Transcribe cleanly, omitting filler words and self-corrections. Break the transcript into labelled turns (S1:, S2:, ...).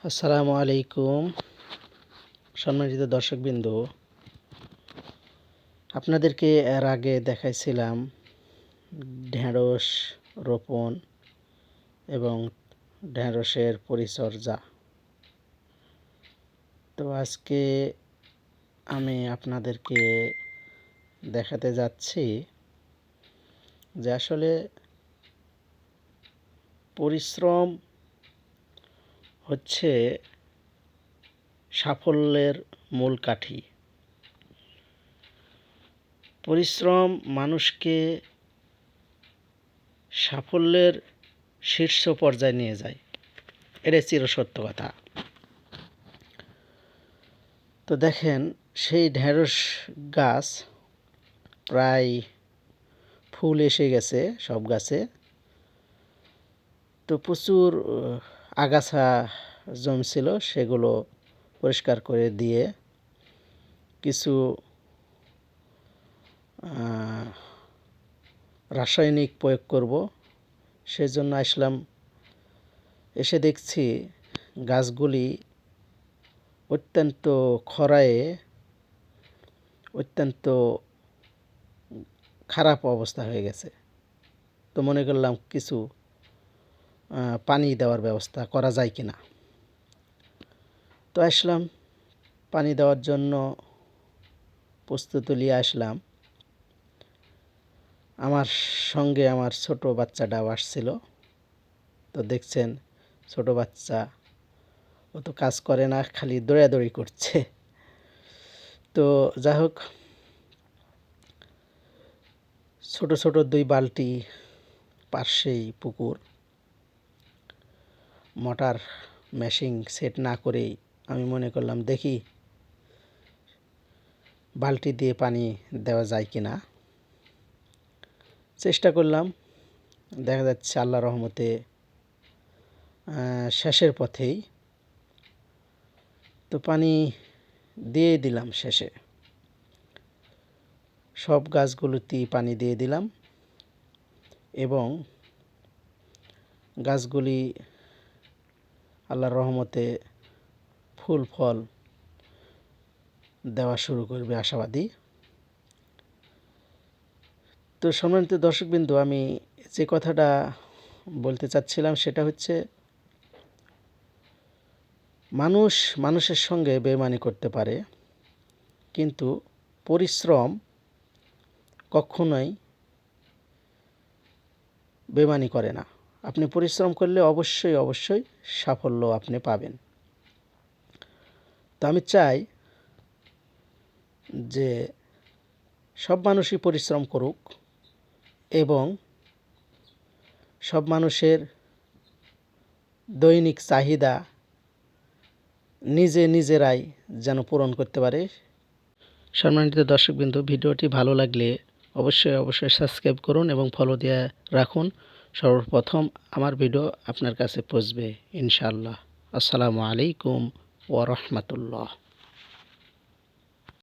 S1: আসসালামু আলাইকুম সম্মানিত দর্শকবৃন্দ, আপনাদেরকে এর আগে দেখাইছিলাম ঢেঁড়স রোপণ এবং ঢেঁড়সের পরিচর্যা। তো আজকে আমি আপনাদেরকে দেখাতে যাচ্ছি যে আসলে পরিশ্রম হচ্ছে সাফল্যের মূল কাঠি। পরিশ্রম মানুষকে সাফল্যের শীর্ষ পর্যায়ে নিয়ে যায়, এটা চিরসত্য কথা। তো দেখেন, সেই ঢেঁড়স গাছ প্রায় ফুল এসে গেছে সব গাছে। তো প্রচুর আগাছা জমছিল, সেগুলো পরিষ্কার করে দিয়ে কিছু রাসায়নিক প্রয়োগ করব, সেজন্য আসলাম। এসে দেখছি গাছগুলি অত্যন্ত খরায়ে অত্যন্ত খারাপ অবস্থা হয়ে গেছে। তো মনে করলাম কিছু পানি দেওয়ার ব্যবস্থা করা যায় কিনা। তো আসলাম, পানি দেওয়ার জন্য প্রস্তুতি নিয়ে আসলাম। আমার সঙ্গে আমার ছোট বাচ্চাটাও আসছিল। তো দেখছেন, ছোট বাচ্চা ও তো কাজ করে না, খালি দৌড়াদৌড়ি করছে। তো যাই হোক, ছোট ছোট 2 বালতি, পাশেই পুকুর, মোটর মেশিন সেট না করেই আমি মনে করলাম দেখি বালতি দিয়ে পানি দেওয়া যায় কিনা। চেষ্টা করলাম, দেখা যাচ্ছে আল্লাহ রহমতে শেষের পথেই। তো পানি দিয়ে দিলাম শেষে, সব গাছগুলোতেই পানি দিয়ে দিলাম এবং গাছগুলি আল্লাহর রহমতে ফুল ফল দেওয়া শুরু করবে আশাবাদী। তো সম্মানিত দর্শকবৃন্দ, আমি যে কথাটা বলতে চাচ্ছিলাম সেটা হচ্ছে, মানুষ মানুষের সঙ্গে বেইমানি করতে পারে, কিন্তু পরিশ্রম কখনোই বেইমানি করে না। আপনি পরিশ্রম করলে অবশ্যই অবশ্যই সাফল্য আপনি পাবেন। তো আমি চাই যে সব মানুষই পরিশ্রম করুক এবং সব মানুষের দৈনিক চাহিদা নিজেরাই যেন পূরণ করতে পারে। সম্মানিত দর্শকবৃন্দ, ভিডিওটি ভালো লাগলে অবশ্যই সাবস্ক্রাইব করুন এবং ফলো দিয়ে রাখুন। সর্বপ্রথম আমার ভিডিও আপনার কাছে পৌঁছবে ইনশাআল্লাহ। আসসালামু আলাইকুম ওয়া রাহমাতুল্লাহ।